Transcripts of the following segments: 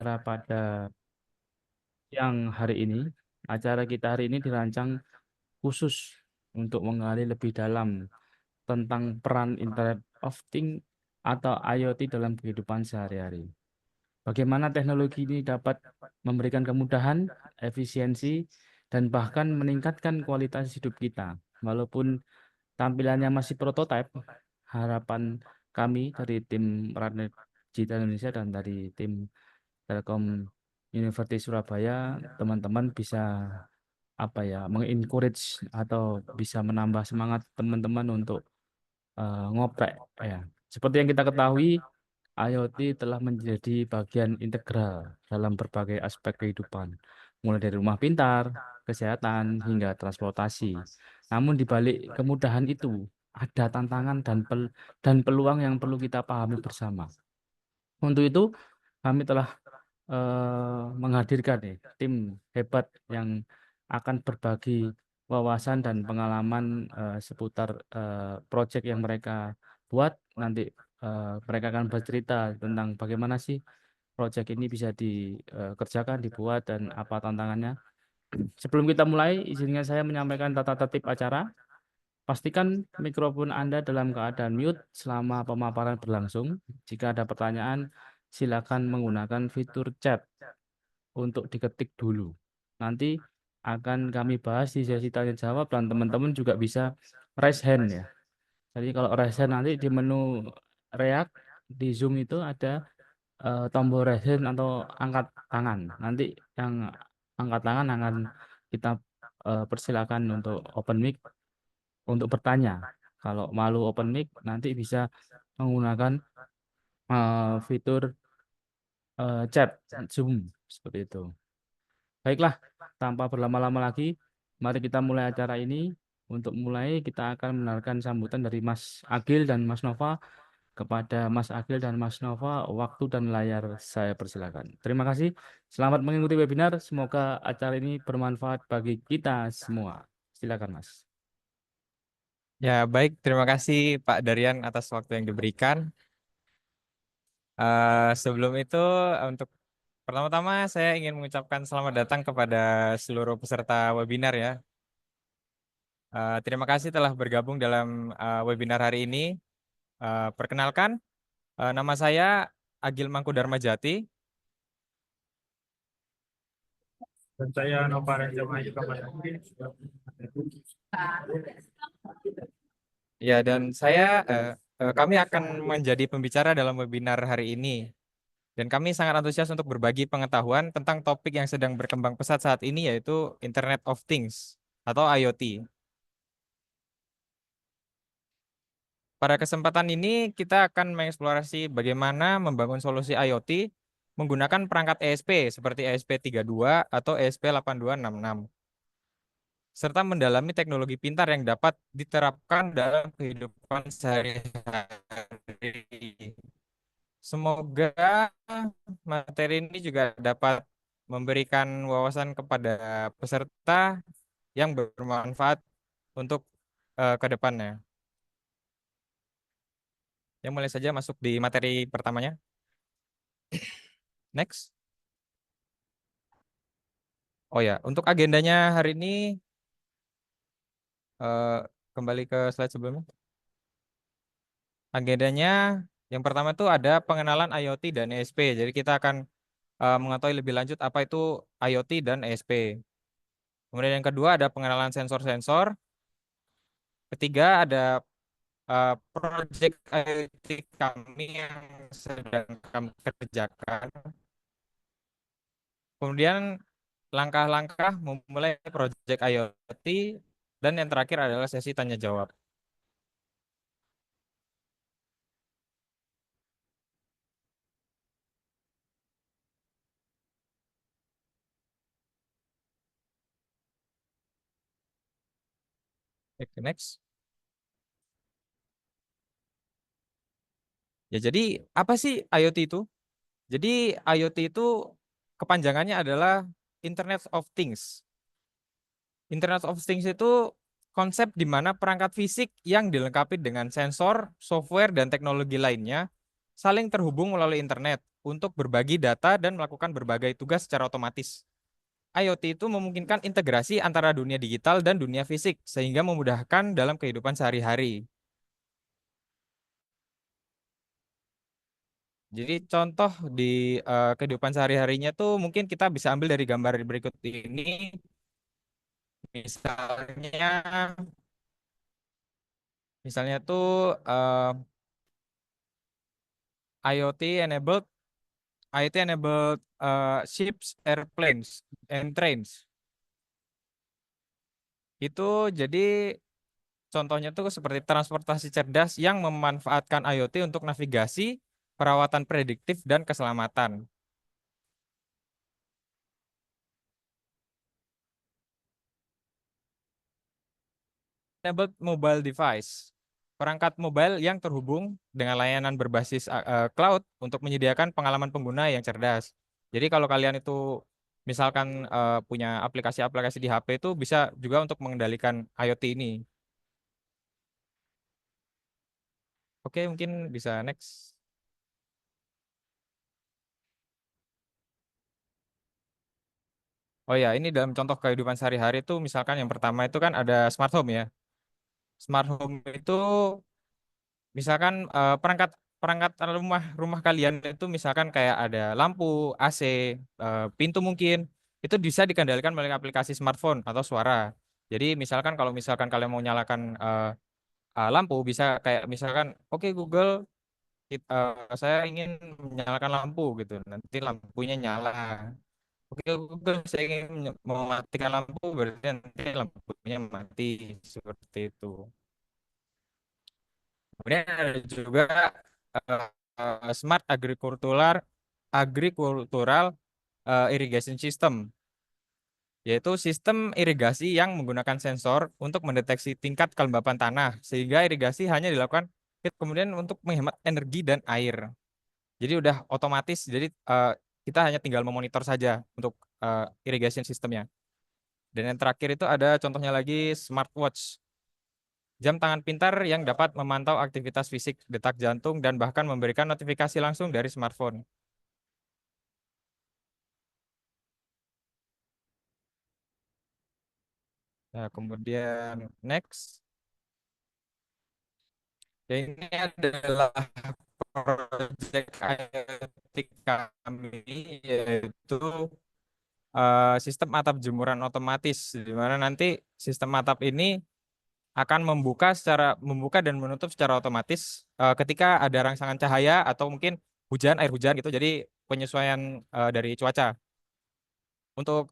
pada yang hari ini. Acara kita hari ini dirancang khusus untuk menggali lebih dalam tentang peran Internet of Things atau IoT dalam kehidupan sehari-hari. Bagaimana teknologi ini dapat memberikan kemudahan, efisiensi, dan bahkan meningkatkan kualitas hidup kita. Walaupun tampilannya masih prototipe, harapan kami dari tim Radnet Digital Indonesia dan dari tim Telkom University Surabaya, teman-teman bisa mengencourage atau bisa menambah semangat teman-teman untuk ngoprek ya. Seperti yang kita ketahui, IoT telah menjadi bagian integral dalam berbagai aspek kehidupan, mulai dari rumah pintar, kesehatan, hingga transportasi. Namun di balik kemudahan itu, ada tantangan dan peluang yang perlu kita pahami bersama. Untuk itu, kami telah menghadirkan nih tim hebat yang akan berbagi wawasan dan pengalaman seputar proyek yang mereka buat. Nanti mereka akan bercerita tentang bagaimana sih proyek ini bisa dikerjakan, dibuat, dan apa tantangannya. Sebelum kita mulai, izinkan saya menyampaikan tata tertib acara. Pastikan mikrofon Anda dalam keadaan mute selama pemaparan berlangsung. Jika ada pertanyaan, silakan menggunakan fitur chat untuk diketik dulu. Nanti akan kami bahas di sesi tanya jawab dan teman-teman juga bisa raise hand ya. Jadi kalau raise hand nanti di menu React di Zoom itu ada tombol raise hand atau angkat tangan. Nanti yang angkat tangan akan kita persilakan untuk open mic untuk bertanya. Kalau malu open mic nanti bisa menggunakan fitur chat Zoom seperti itu. Baiklah, tanpa berlama-lama lagi, mari kita mulai acara ini. Untuk mulai, kita akan mendengarkan sambutan dari Mas Agil dan Mas Nova. Kepada Mas Agil dan Mas Nova, waktu dan layar saya persilakan. Terima kasih. Selamat mengikuti webinar. Semoga acara ini bermanfaat bagi kita semua. Silakan, Mas. Ya, baik. Terima kasih Pak Darian atas waktu yang diberikan. Sebelum itu, untuk pertama-tama saya ingin mengucapkan selamat datang kepada seluruh peserta webinar ya. Terima kasih telah bergabung dalam webinar hari ini. Perkenalkan, nama saya Agil Mangkudarmajati. Dan saya Nova Raja juga. Ya, dan kami akan menjadi pembicara dalam webinar hari ini. Dan kami sangat antusias untuk berbagi pengetahuan tentang topik yang sedang berkembang pesat saat ini, yaitu Internet of Things atau IoT. Pada kesempatan ini, kita akan mengeksplorasi bagaimana membangun solusi IoT menggunakan perangkat ESP seperti ESP32 atau ESP8266, serta mendalami teknologi pintar yang dapat diterapkan dalam kehidupan sehari-hari. Semoga materi ini juga dapat memberikan wawasan kepada peserta yang bermanfaat untuk ke depannya. Yang mulai saja masuk di materi pertamanya. Next. Oh ya, untuk agendanya hari ini eh, kembali ke slide sebelumnya. Agendanya yang pertama itu ada pengenalan IoT dan ESP. Jadi kita akan mengetahui lebih lanjut apa itu IoT dan ESP. Kemudian yang kedua ada pengenalan sensor-sensor. Ketiga ada proyek IoT kami yang sedang kami kerjakan. Kemudian langkah-langkah memulai proyek IoT, dan yang terakhir adalah sesi tanya jawab. Oke, next. Ya, jadi apa sih IoT itu? Jadi IoT itu kepanjangannya adalah Internet of Things. Internet of Things itu konsep di mana perangkat fisik yang dilengkapi dengan sensor, software, dan teknologi lainnya saling terhubung melalui internet untuk berbagi data dan melakukan berbagai tugas secara otomatis. IoT itu memungkinkan integrasi antara dunia digital dan dunia fisik, sehingga memudahkan dalam kehidupan sehari-hari. Jadi contoh di kehidupan sehari-harinya tuh mungkin kita bisa ambil dari gambar berikut ini. Misalnya, misalnya tuh IoT enabled ships, airplanes, and trains. Itu jadi contohnya tuh seperti transportasi cerdas yang memanfaatkan IoT untuk navigasi, perawatan prediktif, dan keselamatan. Enabled mobile device, perangkat mobile yang terhubung dengan layanan berbasis cloud untuk menyediakan pengalaman pengguna yang cerdas. Jadi kalau kalian itu misalkan punya aplikasi-aplikasi di HP itu bisa juga untuk mengendalikan IoT ini. Oke, mungkin bisa next. Oh ya, ini dalam contoh kehidupan sehari-hari itu misalkan yang pertama itu kan ada smart home ya. Smart home itu misalkan perangkat perangkat rumah rumah kalian itu misalkan kayak ada lampu, AC, pintu mungkin itu bisa dikendalikan melalui aplikasi smartphone atau suara. Jadi misalkan kalau misalkan kalian mau nyalakan lampu bisa kayak misalkan oke Google saya ingin menyalakan lampu gitu. Nanti lampunya nyala. Oke Google saya ingin mematikan lampu berarti nanti lampunya mati seperti itu. Kemudian ada juga eh, smart agricultural irrigation system, yaitu sistem irigasi yang menggunakan sensor untuk mendeteksi tingkat kelembapan tanah sehingga irigasi hanya dilakukan kemudian untuk menghemat energi dan air. Jadi udah otomatis, jadi kita hanya tinggal memonitor saja untuk irrigation sistemnya. Dan yang terakhir itu ada contohnya lagi smartwatch. Jam tangan pintar yang dapat memantau aktivitas fisik, detak jantung, dan bahkan memberikan notifikasi langsung dari smartphone. Nah, kemudian next. Ya, ini adalah proyek IoT kami, yaitu sistem atap jemuran otomatis, di mana nanti sistem atap ini akan membuka dan menutup secara otomatis ketika ada rangsangan cahaya atau mungkin air hujan gitu. Jadi penyesuaian dari cuaca. Untuk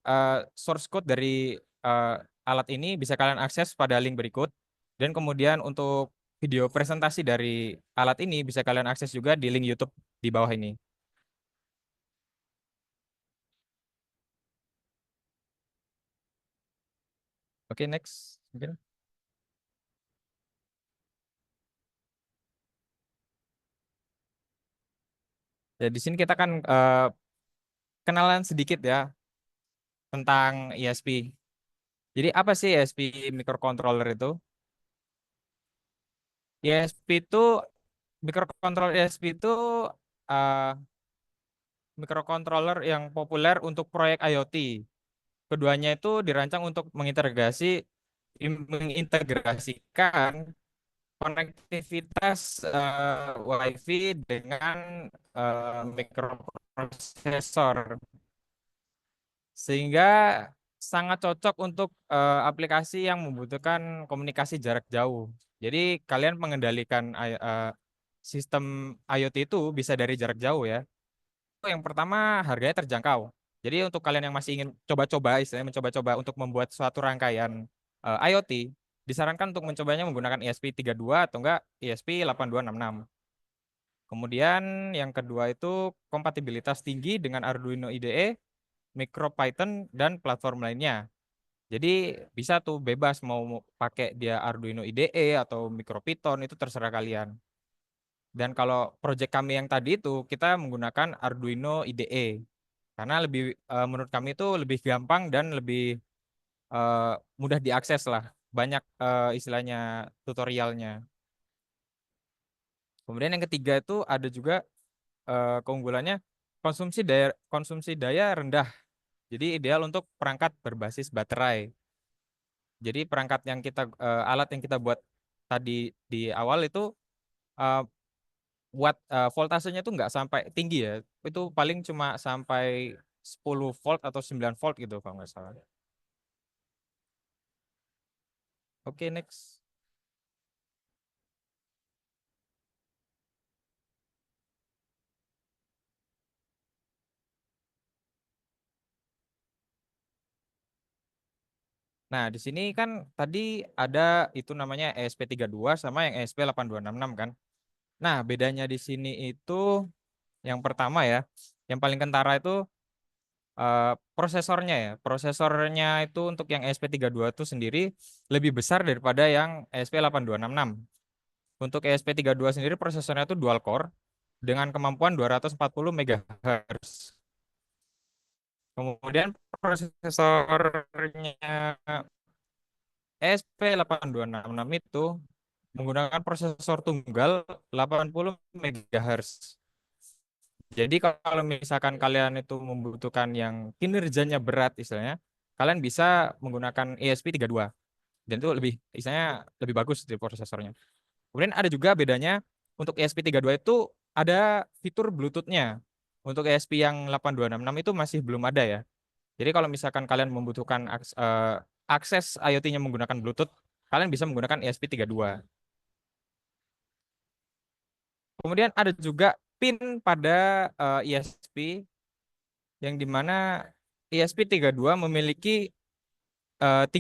source code dari eh, alat ini bisa kalian akses pada link berikut. Dan kemudian untuk video presentasi dari alat ini bisa kalian akses juga di link YouTube di bawah ini. Oke, next. Mungkin. Ya, di sini kita kan kenalan sedikit ya tentang ESP. Jadi apa sih ESP microcontroller itu? ESP itu microcontroller ESP itu uh, microcontroller yang populer untuk proyek IoT. Keduanya itu dirancang untuk mengintegrasikan konektivitas WiFi dengan mikroprosesor, sehingga sangat cocok untuk aplikasi yang membutuhkan komunikasi jarak jauh. Jadi kalian mengendalikan sistem IoT itu bisa dari jarak jauh ya. Yang pertama harganya terjangkau. Jadi untuk kalian yang masih ingin coba-coba, istilahnya mencoba-coba untuk membuat suatu rangkaian IoT, disarankan untuk mencobanya menggunakan ESP32 atau enggak ESP8266. Kemudian yang kedua itu kompatibilitas tinggi dengan Arduino IDE, MicroPython, dan platform lainnya. Jadi bisa tuh bebas mau pakai dia Arduino IDE atau MicroPython itu terserah kalian. Dan kalau project kami yang tadi itu kita menggunakan Arduino IDE karena lebih menurut kami itu lebih gampang dan lebih eh, mudah diakses lah. Banyak istilahnya tutorialnya. Kemudian yang ketiga itu ada juga keunggulannya konsumsi daya rendah. Jadi ideal untuk perangkat berbasis baterai. Jadi perangkat yang alat yang kita buat tadi di awal itu eh, voltasenya itu nggak sampai tinggi ya. Itu paling cuma sampai 10 volt atau 9 volt gitu kalau nggak salah. Oke, next. Nah, di sini kan tadi ada itu namanya ESP32 sama yang ESP8266 kan. Nah, bedanya di sini itu yang pertama ya, yang paling kentara itu prosesornya ya. Prosesornya itu untuk yang ESP32 itu sendiri lebih besar daripada yang ESP8266. Untuk ESP32 sendiri prosesornya itu dual core dengan kemampuan 240 MHz. Kemudian prosesornya ESP8266 itu menggunakan prosesor tunggal 80 MHz. Jadi kalau misalkan kalian itu membutuhkan yang kinerjanya berat istilahnya, kalian bisa menggunakan ESP32 dan itu lebih istilahnya lebih bagus di prosesornya. Kemudian ada juga bedanya untuk ESP32 itu ada fitur Bluetooth-nya. Untuk ESP yang 8266 itu masih belum ada ya. Jadi kalau misalkan kalian membutuhkan akses IoT-nya menggunakan Bluetooth, kalian bisa menggunakan ESP32. Kemudian ada juga pin pada ESP yang dimana ESP32 memiliki 36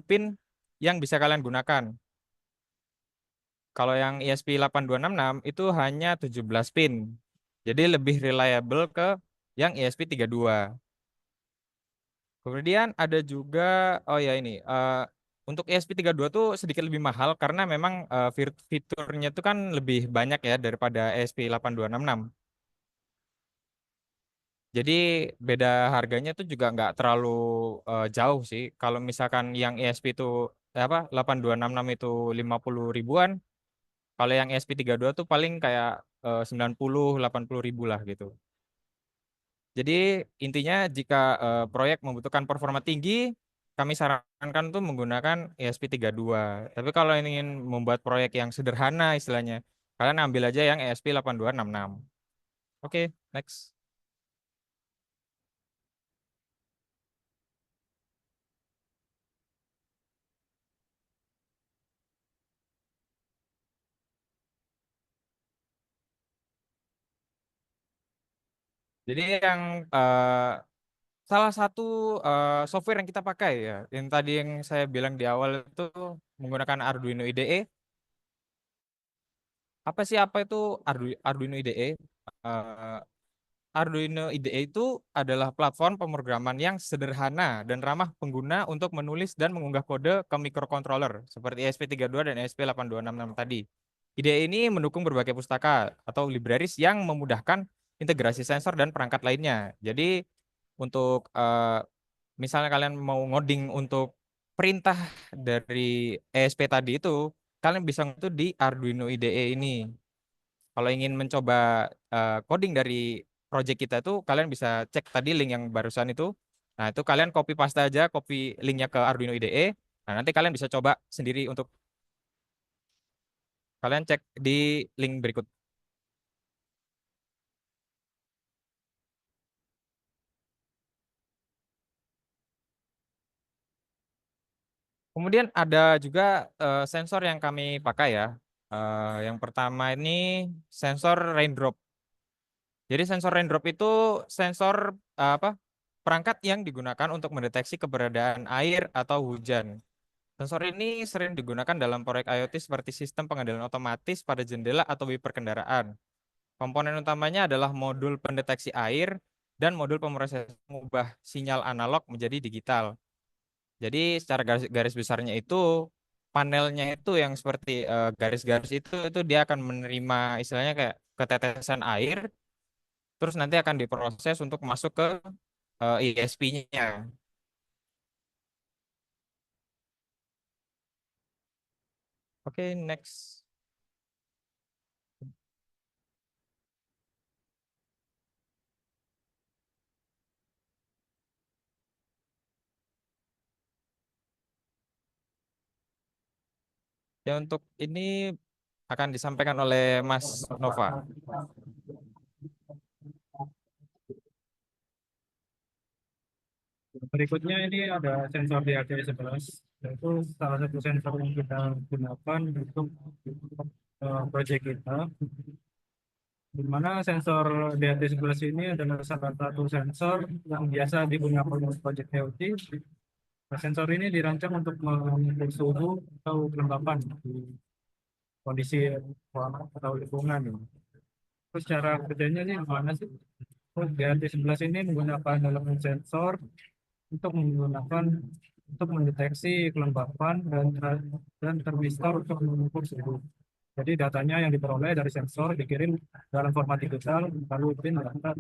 pin yang bisa kalian gunakan. Kalau yang ESP8266 itu hanya 17 pin. Jadi lebih reliable ke yang ESP32. Kemudian ada juga, oh ya ini, untuk ESP32 tuh sedikit lebih mahal karena memang fiturnya itu kan lebih banyak ya daripada ESP8266. Jadi beda harganya tuh juga nggak terlalu jauh sih. Kalau misalkan yang ESP itu apa 8266 itu 50 ribuan, kalau yang ESP32 tuh paling kayak 90 80 ribu lah gitu. Jadi intinya jika proyek membutuhkan performa tinggi, kami sarankan tuh menggunakan ESP32. Tapi kalau ingin membuat proyek yang sederhana istilahnya, kalian ambil aja yang ESP8266. Oke, next. Jadi yang salah satu software yang kita pakai ya, yang tadi yang saya bilang di awal itu menggunakan Arduino IDE. Apa itu Arduino IDE? Eh, Arduino IDE itu adalah platform pemrograman yang sederhana dan ramah pengguna untuk menulis dan mengunggah kode ke microcontroller seperti ESP32 dan ESP8266 tadi. IDE ini mendukung berbagai pustaka atau libraries yang memudahkan integrasi sensor dan perangkat lainnya. Jadi untuk misalnya kalian mau ngoding untuk perintah dari ESP tadi itu, kalian bisa itu di Arduino IDE ini. Kalau ingin mencoba coding dari project kita itu, kalian bisa cek tadi link yang barusan itu. Nah, itu kalian copy paste aja, copy linknya ke Arduino IDE. Nah, nanti kalian bisa coba sendiri untuk kalian cek di link berikut. Kemudian ada juga sensor yang kami pakai ya. Yang pertama ini sensor raindrop. Jadi sensor raindrop itu sensor perangkat yang digunakan untuk mendeteksi keberadaan air atau hujan. Sensor ini sering digunakan dalam proyek IoT seperti sistem pengendalian otomatis pada jendela atau wiper kendaraan. Komponen utamanya adalah modul pendeteksi air dan modul pemroses mengubah sinyal analog menjadi digital. Jadi secara garis besarnya itu panelnya itu yang seperti garis-garis itu dia akan menerima istilahnya kayak ketetesan air, terus nanti akan diproses untuk masuk ke ISP-nya. Oke, next. Ya untuk ini akan disampaikan oleh Mas Nova. Berikutnya ini ada sensor DHT11, yaitu salah satu sensor yang kita gunakan untuk proyek kita, di mana sensor DHT11 ini adalah salah satu sensor yang biasa digunakan untuk proyek IoT. Nah, sensor ini dirancang untuk mengukur suhu atau kelembapan di kondisi ruangan atau lingkungan. Terus cara kerjanya ini gimana sih? Oh, DHT11 ini menggunakan elemen sensor untuk menggunakan untuk mendeteksi kelembapan dan termistor untuk mengukur suhu. Jadi datanya yang diperoleh dari sensor dikirim dalam format digital lalu bin data.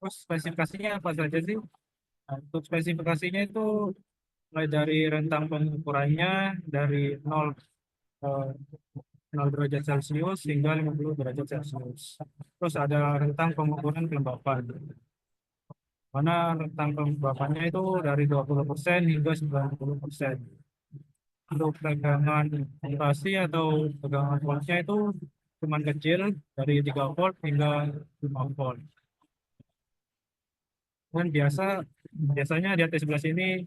Terus spesifikasinya apa saja sih? Nah, untuk spesifikasinya itu mulai dari rentang pengukurannya dari 0 derajat Celcius hingga 50 derajat Celcius. Terus ada rentang pengukuran kelembapan, mana rentang kelembapannya itu dari 20% hingga 90%. Untuk tegangan voltasi atau tegangan voltnya itu cuman kecil dari 3 volt hingga 5 volt. Dan biasanya di atas sebelah sini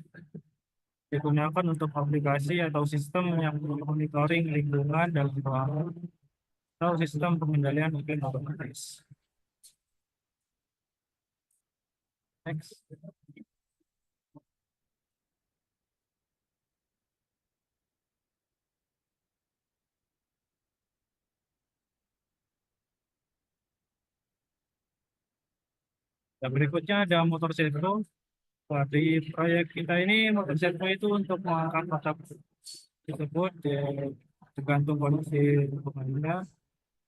digunakan untuk aplikasi atau sistem yang monitoring lingkungan dalam ruangan atau sistem pengendalian iklim otomatis. Next. Dan berikutnya ada motor servo. Wah, di proyek kita ini motor servo itu untuk mengangkat kotak tersebut tergantung kondisi lingkungannya.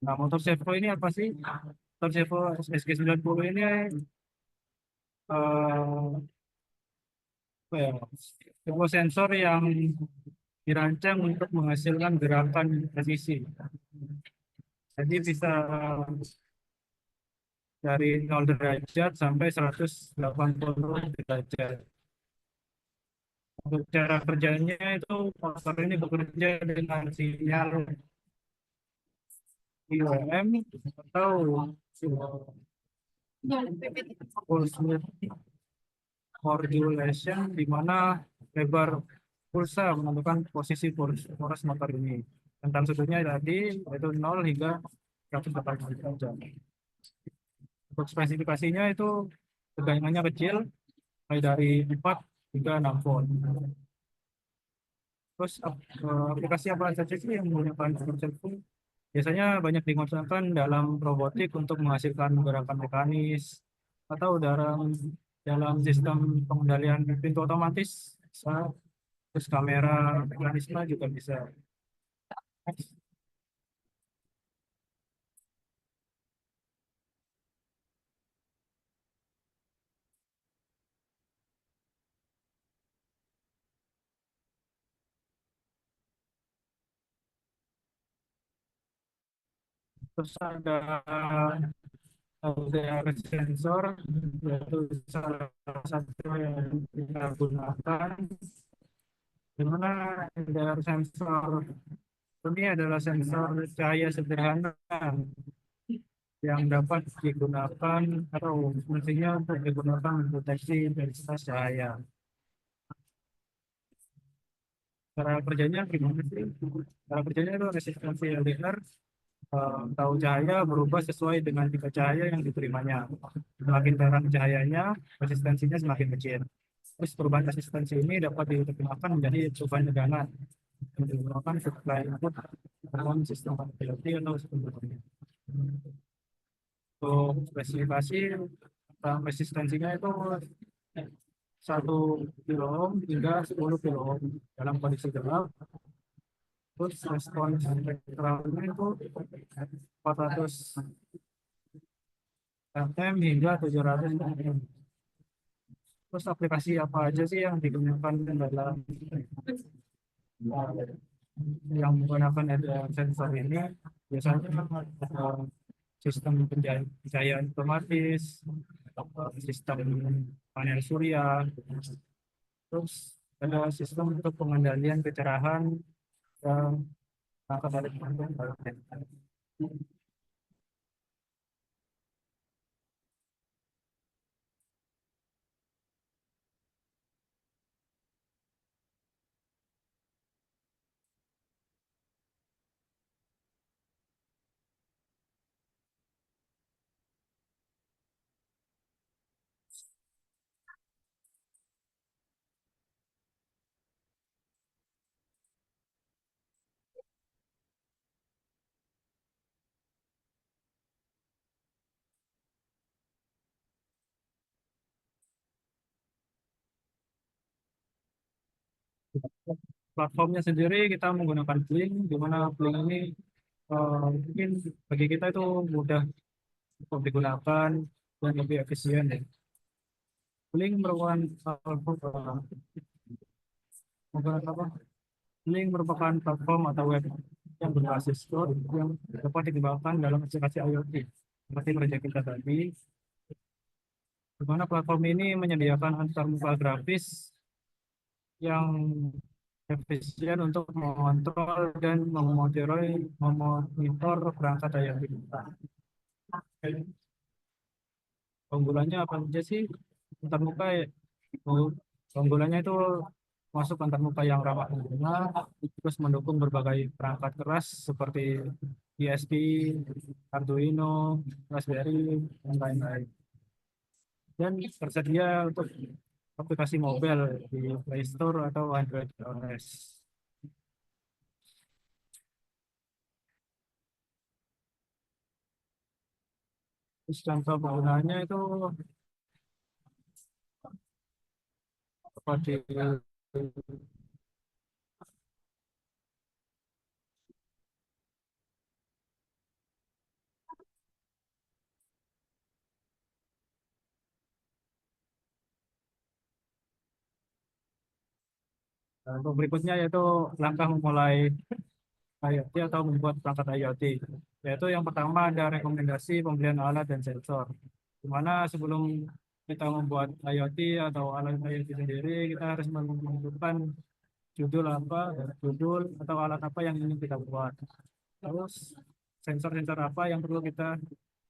Nah, motor servo ini apa sih? Motor servo SG90 ini eh, apa ya, sebuah sensor yang dirancang untuk menghasilkan gerakan presisi. Jadi bisa dari 0 derajat sampai 180 derajat. Untuk cara kerjanya itu motor ini bekerja dengan sinyal IOM atau pulse width modulation, di mana lebar pulsa menentukan posisi poros motor ini. Tentang sudutnya tadi yaitu 0 hingga 180 derajat. Untuk spesifikasinya itu tegangannya kecil, mulai dari 4 hingga 6 volt. Terus aplikasi apa saja sih yang menggunakan motor servo? Biasanya banyak digunakan dalam robotik untuk menghasilkan gerakan mekanis atau dalam sistem pengendalian pintu otomatis, bisa. Terus kamera mekanisme juga bisa. Terus ada LDR sensor, yaitu salah satu yang kita gunakan, di mana LDR sensor ini adalah sensor cahaya sederhana yang dapat digunakan atau fungsinya untuk digunakan mendeteksi intensitas cahaya. Cara kerjanya gimana sih? Cara kerjanya itu resistensi LDR tahu cahaya berubah sesuai dengan tipe cahaya yang diterimanya. Semakin terang cahayanya, resistensinya semakin kecil. Terus perubahan resistensi ini dapat diterjemahkan menjadi perubahan tegangan yang digunakan setelah input dalam sistem IoT atau sistem berikutnya. Untuk spesifikasi resistensinya itu 1 kilo ohm hingga 10 kilo ohm dalam kondisi gelap. Terus respons spektralnya itu 400 nm hingga 700 nm. Terus aplikasi apa aja sih yang digunakan dalam yang menggunakan ada sensor ini? Biasanya sistem pencahayaan otomatis, sistem panel surya, terus ada sistem untuk pengendalian kecerahan dan perangkat elektronik. Platformnya sendiri kita menggunakan Blink, di mana Blink ini mungkin bagi kita itu mudah untuk digunakan dan lebih efisien ya. Blink merupakan menggunakan apa? Blink merupakan platform atau web yang berbasis code yang dapat dikembangkan dalam aplikasi IoT. Seperti proyek kita tadi, di mana platform ini menyediakan antarmuka grafis yang efisien untuk mengontrol dan memonitor perangkat IoT kita. Keunggulannya apa saja sih? Antarmuka ya, keunggulannya itu masuk antarmuka yang ramah pengguna, terus mendukung berbagai perangkat keras seperti DSP, Arduino, Raspberry, dan lain-lain. Dan tersedia untuk aplikasi mobile di Play Store atau Android OS. Terus contoh penggunaannya itu seperti untuk berikutnya yaitu langkah memulai IoT atau membuat perangkat IoT. Yaitu yang pertama ada rekomendasi pembelian alat dan sensor. Di mana sebelum kita membuat IoT atau alat IoT sendiri, kita harus menentukan judul apa, judul atau alat apa yang ingin kita buat. Terus sensor-sensor apa yang perlu kita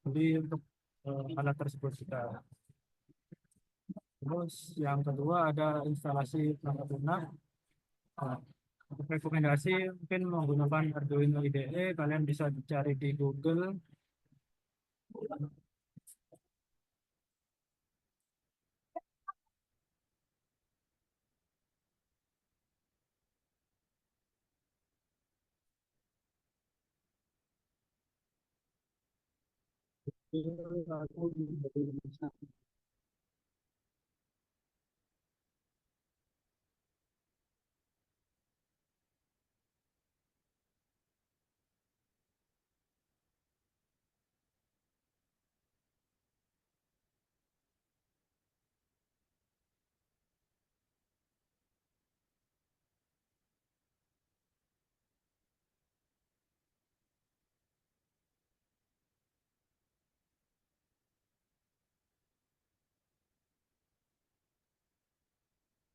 beli untuk alat tersebut kita. Terus yang kedua ada instalasi perangkat lunak. Nah, untuk rekomendasi mungkin menggunakan Arduino IDE, kalian bisa cari di Google.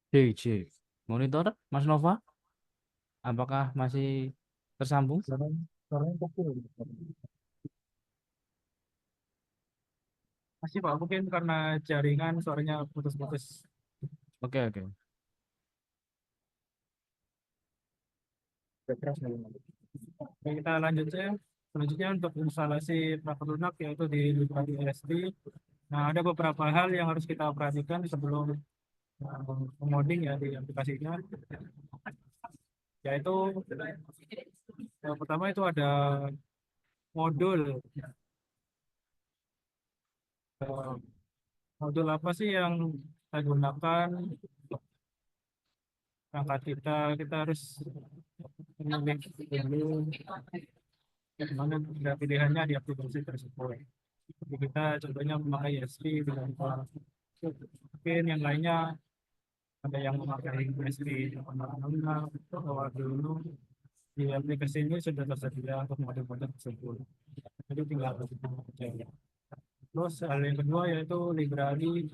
DJ monitor Mas Nova, apakah masih tersambung? Suaranya kecil. Masih Pak, mungkin karena jaringan suaranya putus-putus. Oke, oke. Oke, kita lanjut ya. Selanjutnya untuk instalasi perangkat lunak yaitu di library LSD. Nah, ada beberapa hal yang harus kita perhatikan sebelum mengoding ya di aplikasinya. Yaitu yang pertama itu ada modul. Eh, Modul apa sih yang kita gunakan perangkat kita harus memilih dulu mana ada pilihannya di aplikasi tersebut. Jadi kita contohnya memakai ESP dengan mungkin yang lainnya ada yang memakai ESP 866 atau Arduino. Di aplikasi ini sudah tersedia untuk model-model tersebut. Jadi tinggal kita cari. Terus hal yang kedua yaitu library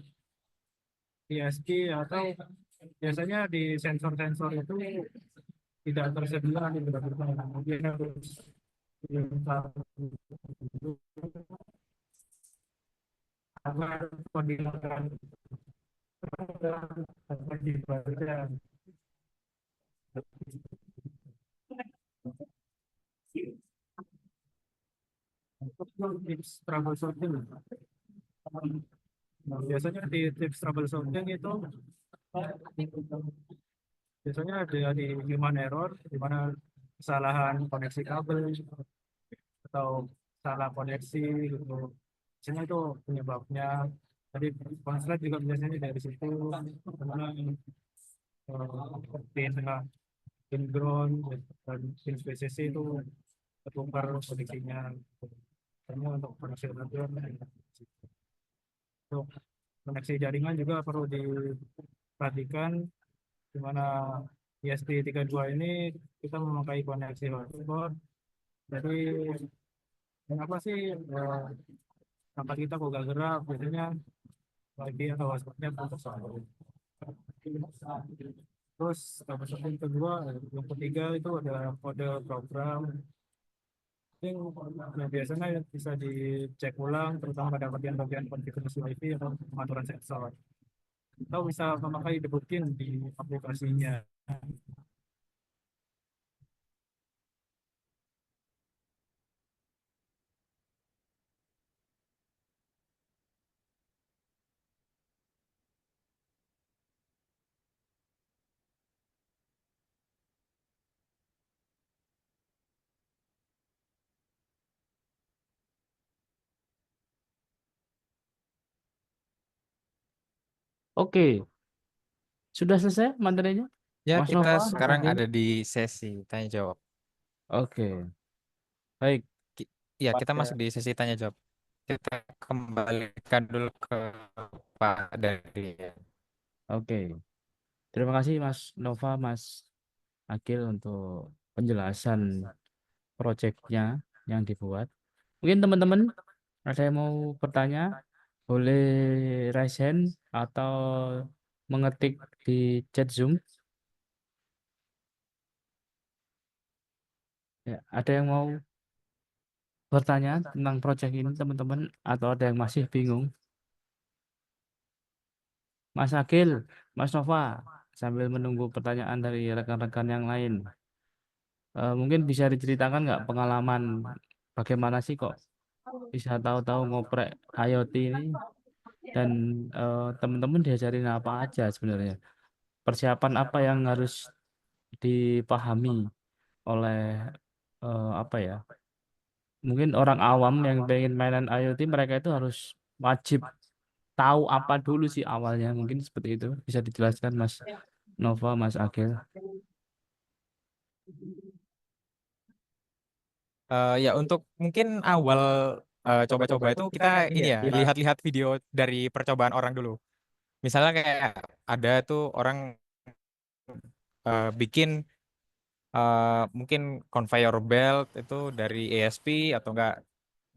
ESP atau biasanya di sensor-sensor itu tidak tersedia di beberapa, kemudian harus karena pemilihan akan dibaca. Untuk tips troubleshooting, nah, biasanya di tips troubleshooting itu biasanya ada di human error, di mana kesalahan koneksi kabel atau salah koneksi gitu. Biasanya itu penyebabnya. Jadi konslet juga biasanya dari situ, karena pin pin ground dan pin VCC itu tertukar koneksinya. Hanya untuk koneksi radio, untuk koneksi jaringan juga perlu diperhatikan, di mana ISP32 ini kita memakai koneksi hotspot. Jadi kenapa sih tempat kita kok gak gerak, biasanya wifi atau hotspotnya putus. Terus yang kedua, yang ketiga itu ada kode program yang biasanya bisa dicek ulang, terutama pada bagian-bagian konfigurasi wifi atau pengaturan sensor. Atau bisa memakai debugging di aplikasinya. Oke, sudah selesai materinya, Ya, Mas kita Nova, Mas sekarang Agil? ada di sesi tanya jawab. Oke, baik. Ya, kita masuk di sesi tanya jawab. Kita kembalikan dulu ke Pak Dari. Oke, terima kasih Mas Nova, Mas Agil untuk penjelasan proyeknya yang dibuat. Mungkin teman-teman ada yang mau bertanya, boleh raise hand atau mengetik di chat Zoom. Ya, ada yang mau bertanya tentang proyek ini, teman-teman, atau ada yang masih bingung? Mas Akil, Mas Nova, sambil menunggu pertanyaan dari rekan-rekan yang lain, mungkin bisa diceritakan nggak pengalaman bagaimana sih kok bisa tahu-tahu ngoprek IoT ini, dan teman-teman diajarin apa aja sebenarnya? Persiapan apa yang harus dipahami oleh apa ya? Mungkin orang awam yang pengen mainan IoT, mereka itu harus wajib tahu apa dulu sih awalnya. Mungkin seperti itu. Bisa dijelaskan Mas Nova, Mas Akil. Ya, untuk mungkin awal coba-coba itu kita ini ya, lihat-lihat video dari percobaan orang dulu. Misalnya kayak ada tuh orang bikin mungkin conveyor belt itu dari ESP atau enggak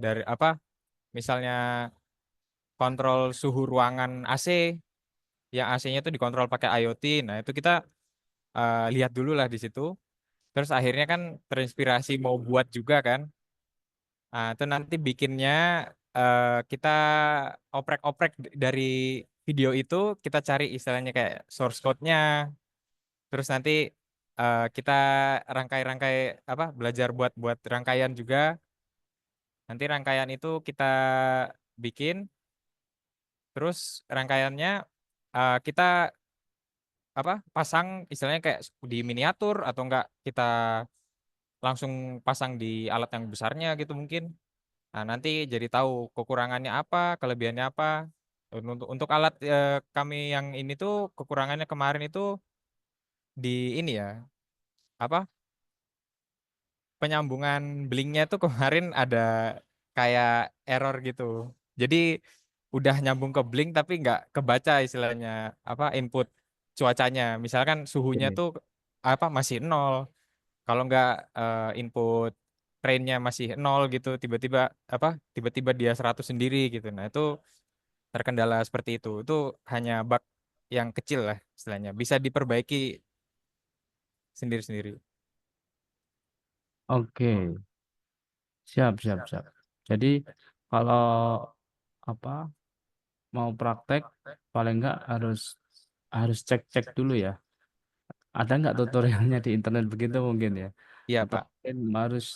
dari apa? Misalnya kontrol suhu ruangan AC, yang AC-nya itu dikontrol pakai IoT. Nah, itu kita lihat dulu lah di situ. Terus akhirnya kan terinspirasi mau buat juga kan. Nah, itu nanti bikinnya kita oprek-oprek dari video itu, kita cari istilahnya kayak source code-nya. Terus nanti kita rangkai-rangkai apa belajar buat buat rangkaian juga. Nanti rangkaian itu kita bikin, terus rangkaiannya kita apa pasang istilahnya kayak di miniatur atau enggak kita langsung pasang di alat yang besarnya gitu mungkin. Nah, nanti jadi tahu kekurangannya apa, kelebihannya apa. Untuk alat kami yang ini tuh kekurangannya kemarin itu di ini ya, apa? Penyambungan blinknya tuh kemarin ada kayak error gitu. Jadi udah nyambung ke blink tapi nggak kebaca istilahnya apa input cuacanya. Misalkan suhunya Oke. tuh apa masih nol. Kalau nggak input trainnya masih nol gitu, tiba-tiba apa? Tiba-tiba dia 100 sendiri gitu. Nah, itu terkendala seperti itu. Itu hanya bug yang kecil lah istilahnya, bisa diperbaiki sendiri-sendiri. Oke, siap, siap, siap. Jadi kalau apa mau praktek paling enggak harus harus cek-cek dulu ya. Ada nggak tutorialnya di internet begitu mungkin ya? Iya Atau Pak, mungkin harus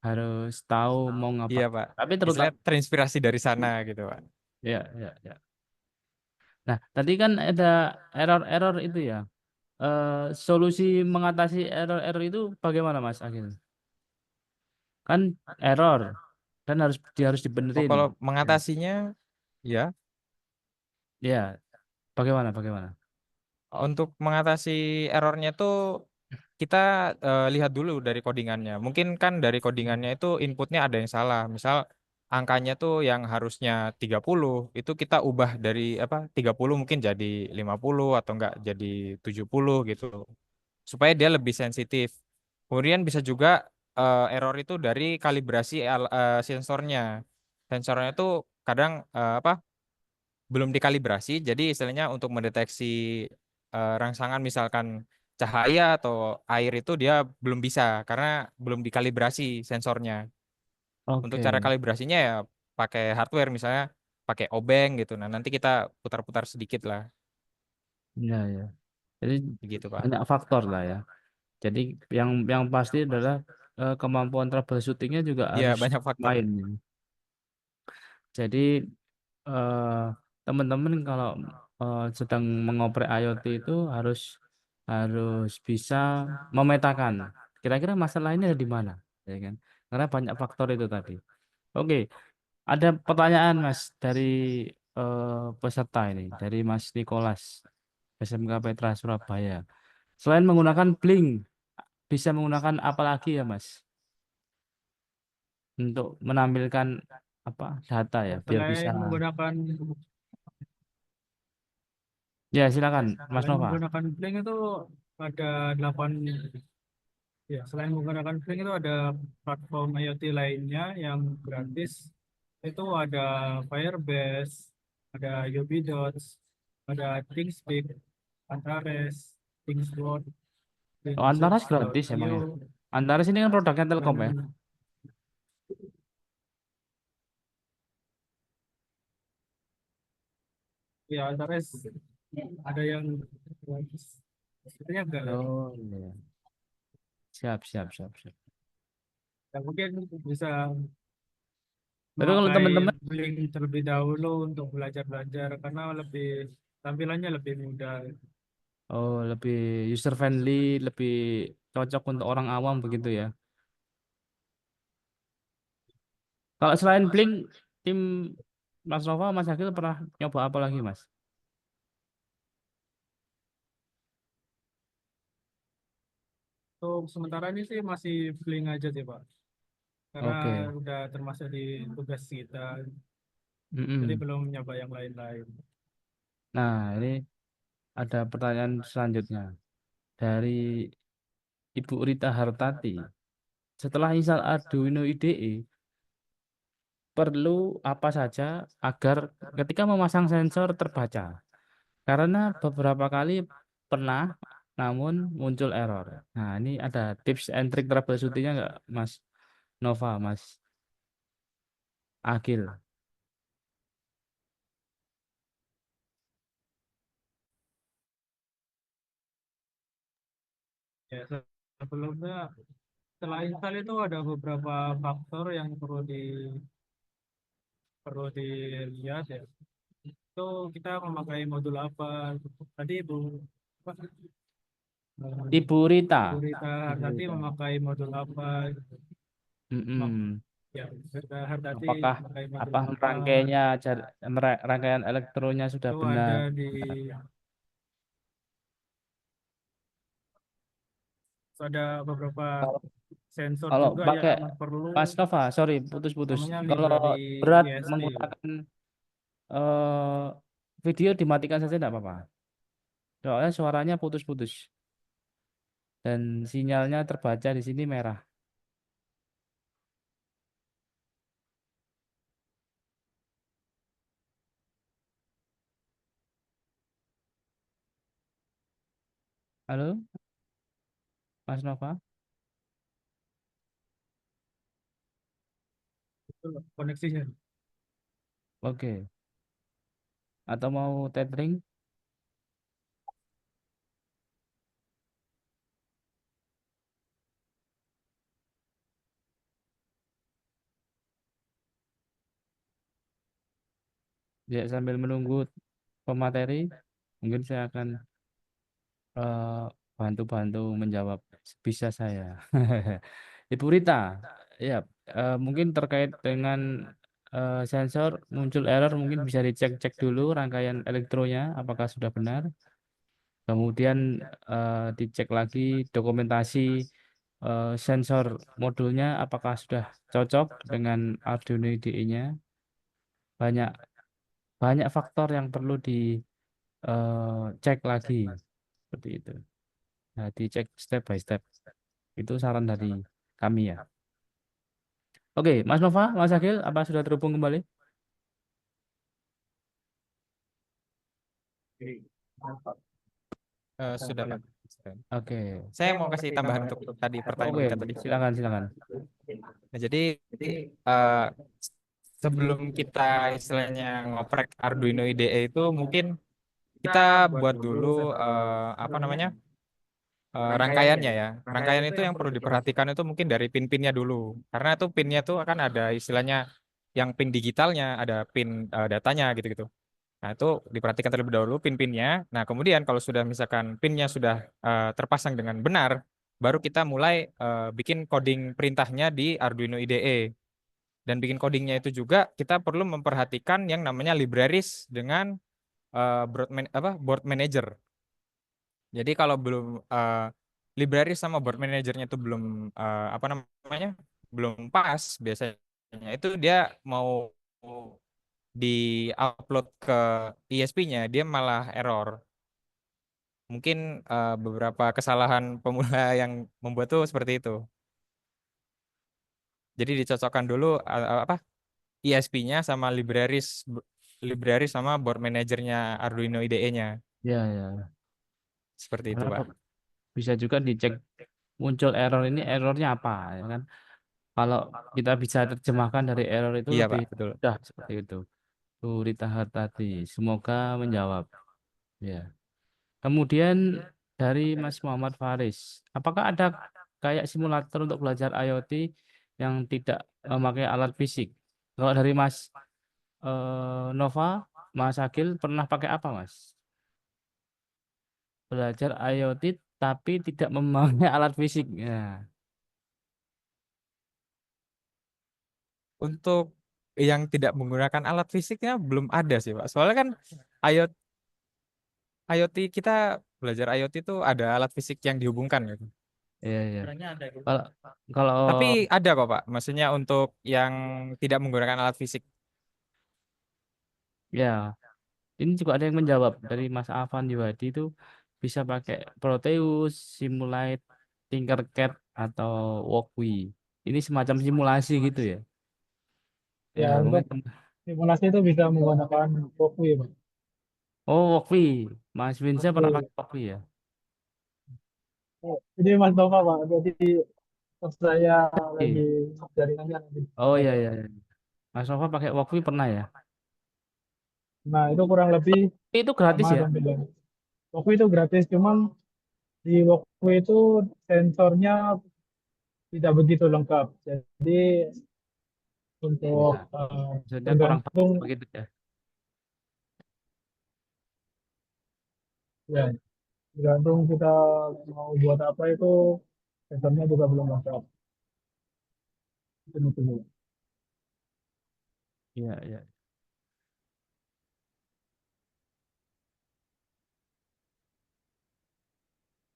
harus tahu mau iya ngapain. Pak. Tapi Istilahnya terutama terinspirasi dari sana gitu Pak. ya, ya, ya. Nah, tadi kan ada error-error itu ya. Solusi mengatasi error-error itu bagaimana Mas Agil? Kan error, kan harus Oh, dibenerin. kalau Ya, mengatasinya, ya, ya, bagaimana? untuk mengatasi errornya tuh kita lihat dulu dari codingannya. Mungkin kan dari codingannya itu inputnya ada yang salah. Misal angkanya tuh yang harusnya 30 itu kita ubah dari apa 30 mungkin jadi 50 atau enggak jadi 70 gitu. Supaya dia lebih sensitif. Kemudian bisa juga error itu dari kalibrasi sensornya. Sensornya itu kadang apa belum dikalibrasi, jadi istilahnya untuk mendeteksi rangsangan misalkan cahaya atau air itu dia belum bisa karena belum dikalibrasi sensornya. Untuk Oke, cara kalibrasinya ya pakai hardware misalnya pakai obeng gitu. Nah, nanti kita putar-putar sedikit lah ya, ya. Jadi begitu, Pak. banyak faktor lah ya. Jadi yang pasti adalah kemampuan troubleshootingnya juga Iya, harus banyak faktor. main. Jadi eh, teman-teman kalau sedang mengoprek IoT itu harus harus bisa memetakan kira-kira masalah ini ada di mana, ya kan? Karena banyak faktor itu tadi. Oke, ada pertanyaan Mas dari peserta ini, dari Mas Nicholas SMK Petra Surabaya. Selain menggunakan Blink, bisa menggunakan apa lagi ya Mas untuk menampilkan apa data ya, biar bisa. Selain menggunakan Ya, silakan Mas selain Nova. menggunakan Blink itu ada 8. Ya, selain menggunakan Flink itu ada platform IoT lainnya yang gratis. Itu ada Firebase, ada Dots, ada ThingSpeak, Antares, ThingsWord, Oh, Antares gratis emang ThinkSearch.io, ya. Antares ini kan produknya Telkom ya. dan ya Antares ada yang gratis. Sebenarnya enggak ya. Oh iya. Siap, siap, siap, siap. Ya, mungkin bisa Tapi kalau memakai teman-teman, Blink terlebih dahulu untuk belajar-belajar karena lebih tampilannya lebih mudah. oh lebih user friendly, lebih cocok untuk orang awam begitu ya. Kalau selain Blink, tim Mas Nova, Mas Akil pernah nyoba apa lagi Mas? Untuk sementara ini sih masih Blink aja sih Pak. Karena Oke. udah termasuk di tugas kita, jadi Mm-mm. belum nyoba yang lain-lain. Nah, ini ada pertanyaan selanjutnya dari Ibu Rita Hartati. Setelah install Arduino IDE, perlu apa saja agar ketika memasang sensor terbaca? Karena beberapa kali pernah, namun muncul error. Nah, ini ada tips and trick troubleshootingnya nggak, Mas Nova, Mas Akil? Ya, sebelumnya setelah install itu ada beberapa faktor yang perlu dilihat ya. Itu kita memakai modul apa? Tadi apa, Ibu Rita. Bu Rita Ibu Hartati Rita. memakai modul apa? Mak- Mm-mm. Ya, Rita Hartati Apakah memakai modul apa apa? rangkaiannya, rangkaian elektronnya sudah Itu benar? ada di ada beberapa Kalau sensor kalau juga pakai yang perlu, Mas Nova, sorry, putus-putus. namanya Kalau library berat ISP. menggunakan eh, video dimatikan saja tidak apa-apa. Soalnya suaranya putus-putus dan sinyalnya terbaca di sini merah. Halo, Mas Nova? Itu koneksinya. Oke. Atau mau tethering? Ya, sambil menunggu pemateri, mungkin saya akan eh, bantu-bantu menjawab sebisa saya. Ibu Rita, ya, mungkin terkait dengan sensor muncul error, mungkin bisa dicek-cek dulu rangkaian elektronya apakah sudah benar. Kemudian dicek lagi dokumentasi sensor modulnya apakah sudah cocok dengan Arduino IDE-nya. Banyak banyak faktor yang perlu dicek lagi seperti itu. Nah, dicek step by step. Itu saran dari kami ya. Oke, Mas Nova, Mas Akil, apa sudah terhubung kembali? Sudah Pak. Oke, Saya mau kasih tambahan untuk tadi pertanyaan oke, kita tadi. silakan, silakan. Nah, jadi eh, sebelum kita istilahnya ngoprek Arduino IDE itu mungkin kita buat dulu apa namanya rangkaiannya ya. Rangkaian itu yang perlu diperhatikan itu mungkin dari pin-pinnya dulu. Karena itu pinnya tuh akan ada istilahnya yang pin digitalnya, ada pin datanya gitu-gitu. Nah, itu diperhatikan terlebih dahulu pin-pinnya. Nah, kemudian kalau sudah misalkan pinnya sudah terpasang dengan benar, baru kita mulai bikin coding perintahnya di Arduino IDE. Dan bikin codingnya itu juga kita perlu memperhatikan yang namanya libraries dengan board manager. Jadi kalau belum libraries sama board manajernya itu belum apa namanya belum pas, biasanya itu dia mau di-upload ke ISP-nya dia malah error. Mungkin beberapa kesalahan pemula yang membuat tuh seperti itu. Jadi dicocokkan dulu apa ISP-nya sama libraries sama board manajernya Arduino IDE-nya. Ya, ya. Seperti itu, Karena Pak. bisa juga dicek muncul error ini errornya apa, ya kan? Kalau kita bisa terjemahkan dari error itu Iya, lebih Pak, betul. mudah seperti itu. Bu Rita Hartati, semoga menjawab. Ya. Kemudian dari Mas Muhammad Faris, apakah ada kayak simulator untuk belajar IoT yang tidak memakai alat fisik? Kalau dari Mas Nova, Mas Akil pernah pakai apa, Mas? Belajar IoT tapi tidak memakai alat fisik. Ya, Untuk yang tidak menggunakan alat fisiknya belum ada sih, Pak. Soalnya kan IoT, IoT kita belajar IoT itu ada alat fisik yang dihubungkan gitu. iya, iya. Kalau kalau Tapi ada kok, Pak. Maksudnya untuk yang tidak menggunakan alat fisik. ya, ini juga ada yang menjawab dari Mas Afan Yuhadi itu bisa pakai Proteus, Simulate, Tinkercad atau Walkwi. Ini semacam simulasi gitu ya. Ya, Ya, untuk mungkin. simulasi itu bisa menggunakan Pokwi, Pak. Oh, Walkwi. Mas Vincent pernah Pokwi. pakai Walkwi ya? Jadi Mas Nova, Pak. Jadi pas saya lagi Oke. jaringannya lagi. Oh iya, iya, iya. Mas Nova pakai Walkwi pernah ya? Nah, itu kurang lebih Itu gratis sama ya? dan beda. Pokwi itu gratis, cuman di Pokwi itu sensornya tidak begitu lengkap. Jadi untuk Ya, maksudnya kurang tergantung begitu ya. ya tergantung kita mau buat apa itu sensornya juga belum lengkap. Itu dulu. Iya, iya.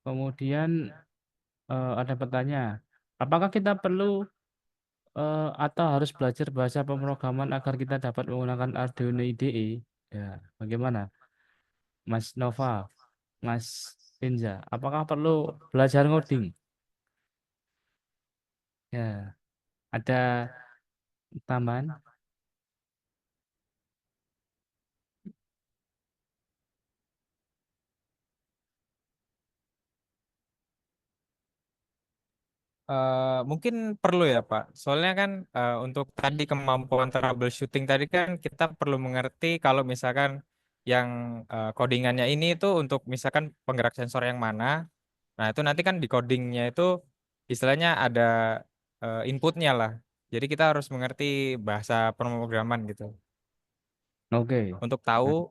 Kemudian ada pertanyaan, apakah kita perlu atau harus belajar bahasa pemrograman agar kita dapat menggunakan Arduino IDE? Ya, bagaimana, Mas Nova, Mas Pinza? Apakah perlu belajar ngoding? Ya, ada tambahan? Mungkin perlu ya Pak. Soalnya kan untuk tadi kemampuan troubleshooting tadi kan kita perlu mengerti kalau misalkan yang codingannya ini itu untuk misalkan penggerak sensor yang mana. Nah itu nanti kan di codingnya itu istilahnya ada inputnya lah. Jadi kita harus mengerti bahasa pemrograman gitu. Oke. Untuk tahu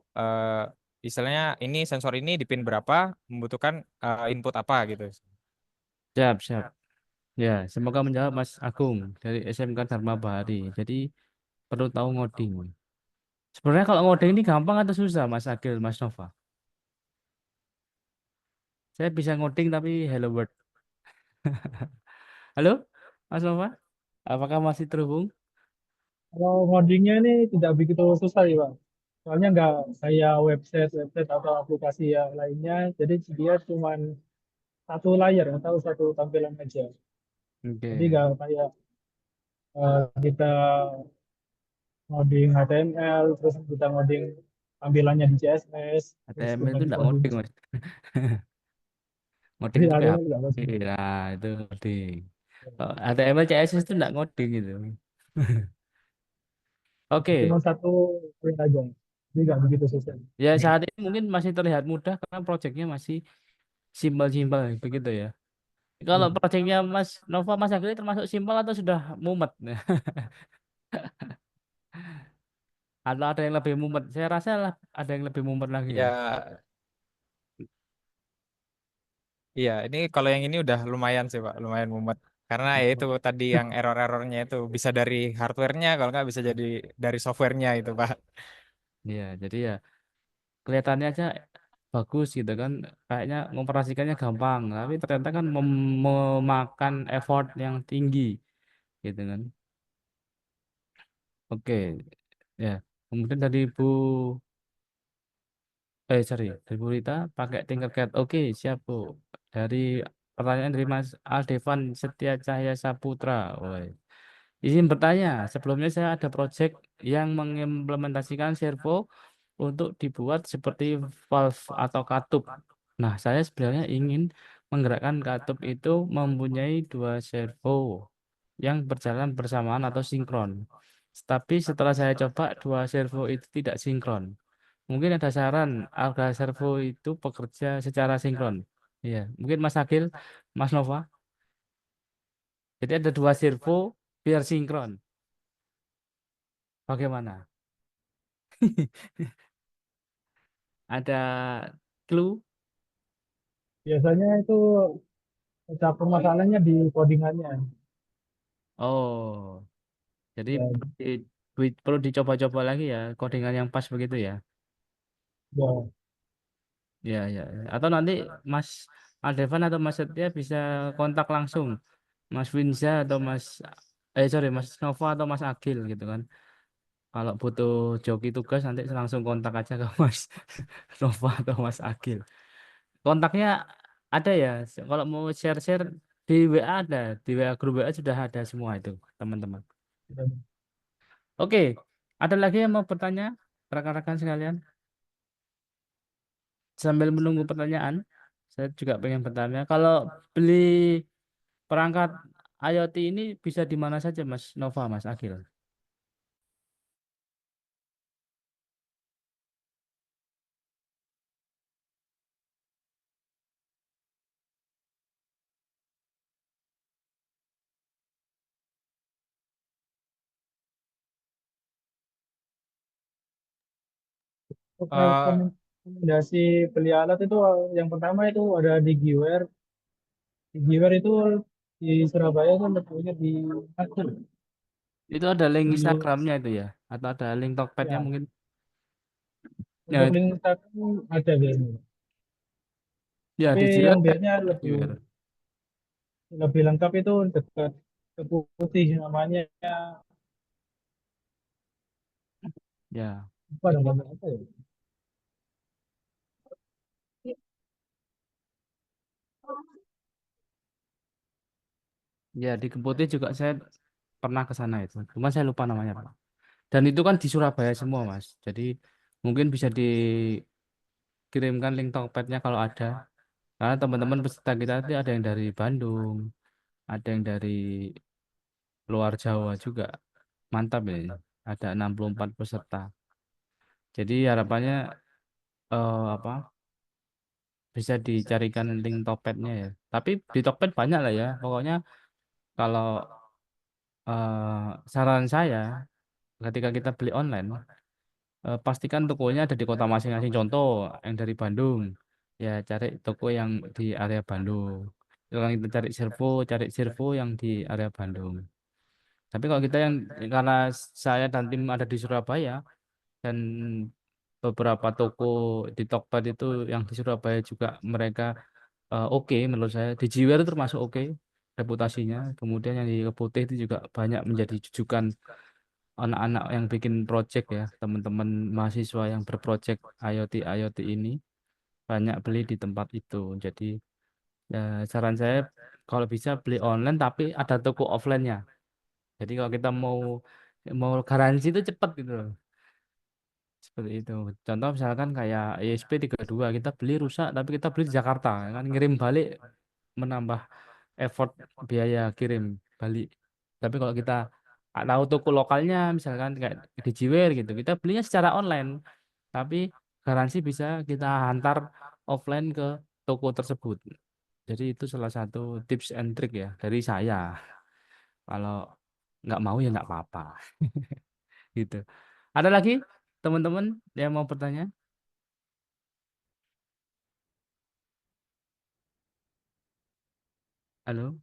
istilahnya ini sensor ini di pin berapa membutuhkan input apa gitu. Siap, siap. Ya, semoga menjawab Mas Agung dari SMK Dharma Bahari. Jadi perlu tahu ngoding. Sebenarnya kalau ngoding ini gampang atau susah, Mas Agil, Mas Nova? Saya bisa ngoding tapi hello world. Halo, Mas Nova? Apakah masih terhubung? Kalau ngodingnya ini tidak begitu susah ya, Pak. Soalnya nggak kayak website atau aplikasi yang lainnya. Jadi dia cuma satu layar atau satu tampilan aja. Jadi Oke. nggak kayak kita ngoding HTML, terus kita ngoding tampilannya di CSS, terus HTML kita itu di enggak coding. ngoding, Mas. Ngoding Jadi itu HTML PHP. nggak masuk. Nah, itu ngoding. Kalau HTML, CSS itu enggak ngoding gitu. Cuma Oke. satu print aja. Jadi nggak begitu susah. Ya saat ini mungkin masih terlihat mudah karena proyeknya masih simpel-simpel begitu ya. Kalau Ya. proyeknya Mas Nova, Mas Agil termasuk simpel atau sudah mumet? Atau ada yang lebih mumet? Saya rasa lah ada yang lebih mumet lagi ya. Ya, iya, ini kalau yang ini udah lumayan sih Pak, lumayan mumet. Karena ya itu tadi yang error-errornya itu bisa dari hardware-nya, kalau nggak bisa jadi dari software-nya itu Pak. Iya, jadi ya kelihatannya aja bagus gitu kan. Kayaknya mengoperasikannya gampang, tapi ternyata kan memakan effort yang tinggi gitu kan. Oke, ya. Kemudian dari sorry, dari Bu Rita pakai Tinkercad. Oke, siap Bu. Dari pertanyaan dari Mas Aldevan Setia Cahya Saputra. Woi. Izin bertanya, sebelumnya saya ada proyek yang mengimplementasikan servo untuk dibuat seperti valve atau katup. Nah, saya sebenarnya ingin menggerakkan katup itu mempunyai dua servo yang berjalan bersamaan atau sinkron. Tapi setelah saya coba, dua servo itu tidak sinkron. Mungkin ada saran agar servo itu bekerja secara sinkron. Iya, mungkin Mas Akil, Mas Nova. Jadi ada dua servo biar sinkron. Bagaimana? Ada clue? Biasanya itu cakup masalahnya di codingannya. Oh, jadi Ya, perlu dicoba-coba lagi ya, codingan yang pas begitu ya. ya, Ya, ya, ya. Atau nanti Mas Aldevan atau Mas Setia bisa kontak langsung Mas Winza atau sorry, Mas Nova atau Mas Agil gitu kan. Kalau butuh joki tugas nanti langsung kontak aja ke Mas Nova atau Mas Agil. Kontaknya ada ya. Kalau mau share-share di WA ada, di WA grup WA sudah ada semua itu, teman-teman. ya. Oke, ada lagi yang mau bertanya, rekan-rekan sekalian? Sambil menunggu pertanyaan, saya juga pengen bertanya. Kalau beli perangkat IoT ini bisa di mana saja, Mas Nova, Mas Agil? Untuk Eh, rekomendasi beli alat itu yang pertama itu ada di Giware. Di Giware itu di Surabaya kan letaknya di Kasur. Itu ada link Di, Instagramnya itu ya, atau ada link Tokped-nya ya, mungkin? Ya, untuk link Instagram ada biasanya. ya Tapi di yang Jiwet, biasanya lebih Jiwet. lebih lengkap itu dekat ke Putih namanya Ya, apa namanya apa ya? ya di Keputih juga saya pernah ke sana itu. Cuma saya lupa namanya, Pak. Dan itu kan di Surabaya semua, Mas. Jadi mungkin bisa dikirimkan link Tokped-nya kalau ada. Karena teman-teman peserta kita itu ada yang dari Bandung, ada yang dari luar Jawa juga. Mantap ini. Ada 64 peserta. Jadi harapannya apa bisa dicarikan link Tokped-nya ya. Tapi di Tokped banyak lah ya. Pokoknya kalau saran saya ketika kita beli online, pastikan tokonya ada di kota masing-masing. Contoh yang dari Bandung, ya cari toko yang di area Bandung. Kalau kita cari servo yang di area Bandung. Tapi kalau kita yang karena saya dan tim ada di Surabaya dan beberapa toko di Tokped itu yang di Surabaya juga mereka oke menurut saya. Di Jiwer itu termasuk oke reputasinya. Kemudian yang di Keputih itu juga banyak menjadi jujukan anak-anak yang bikin project ya, teman-teman mahasiswa yang berproject IoT ini banyak beli di tempat itu. Jadi saran saya kalau bisa beli online tapi ada toko offline-nya. Jadi kalau kita mau mau garansi itu cepat gitu loh. Seperti itu. Contoh misalkan kayak ESP32 kita beli rusak tapi kita beli di Jakarta kan ngirim balik menambah effort biaya kirim balik. Tapi kalau kita tahu toko lokalnya misalkan kayak di Jiwer gitu, kita belinya secara online. Tapi garansi bisa kita hantar offline ke toko tersebut. Jadi itu salah satu tips and trick ya dari saya. Kalau nggak mau ya nggak apa-apa gitu. Ada lagi teman-teman yang mau bertanya? Halo.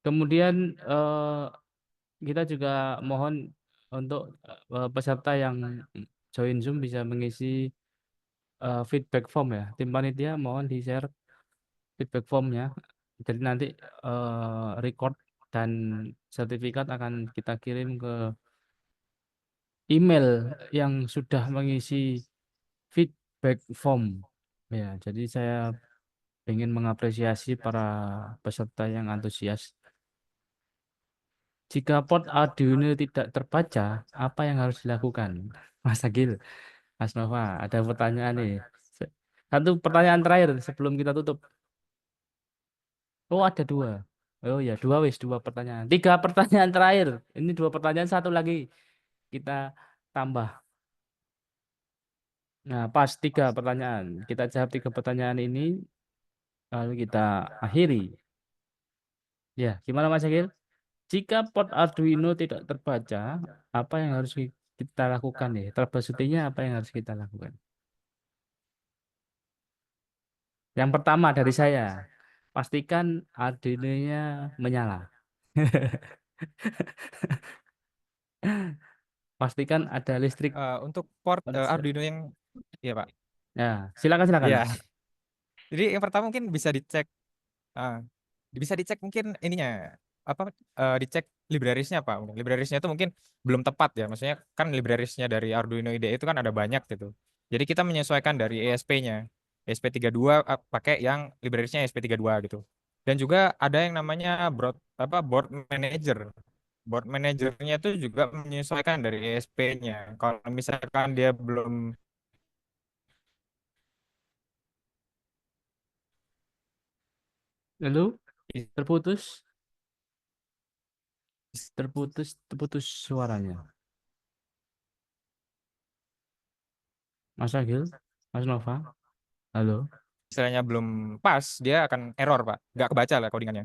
Kemudian kita juga mohon untuk peserta yang join Zoom bisa mengisi feedback form ya. Tim panitia mohon di-share feedback formnya. Jadi nanti record dan sertifikat akan kita kirim ke email yang sudah mengisi feedback form. Ya, jadi saya ingin mengapresiasi para peserta yang antusias. Jika port Arduino tidak terbaca, apa yang harus dilakukan? Mas Agil, Mas Nova, ada pertanyaan nih. Satu pertanyaan terakhir sebelum kita tutup. Oh, ada dua. Oh ya, dua pertanyaan. Tiga pertanyaan terakhir. Ini dua pertanyaan, satu lagi kita tambah. Nah, pas tiga pertanyaan. Kita jawab tiga pertanyaan ini, lalu kita akhiri. Ya, gimana Mas Agil? Jika port Arduino tidak terbaca, apa yang harus kita lakukan ya? Troubleshooting-nya apa yang harus kita lakukan? Yang pertama dari saya, pastikan Arduino-nya menyala. Pastikan ada listrik. Untuk port Konsep. Arduino yang ya Pak. Ya, silakan silakan. Ya. Jadi yang pertama mungkin bisa dicek ah, bisa dicek mungkin ininya apa dicek librariesnya Pak. Librariesnya itu mungkin belum tepat ya. Maksudnya kan librariesnya dari Arduino IDE itu kan ada banyak gitu. Jadi kita menyesuaikan dari ESP-nya. ESP32 pakai yang librariesnya ESP32 gitu. Dan juga ada yang namanya board manager. Board manajernya itu juga menyesuaikan dari ESP-nya. Kalau misalkan dia belum Lalu terputus, terputus suaranya. Mas Agil, Mas Nova, halo. istilahnya belum pas, dia akan error, Pak. Nggak kebaca lah codingannya.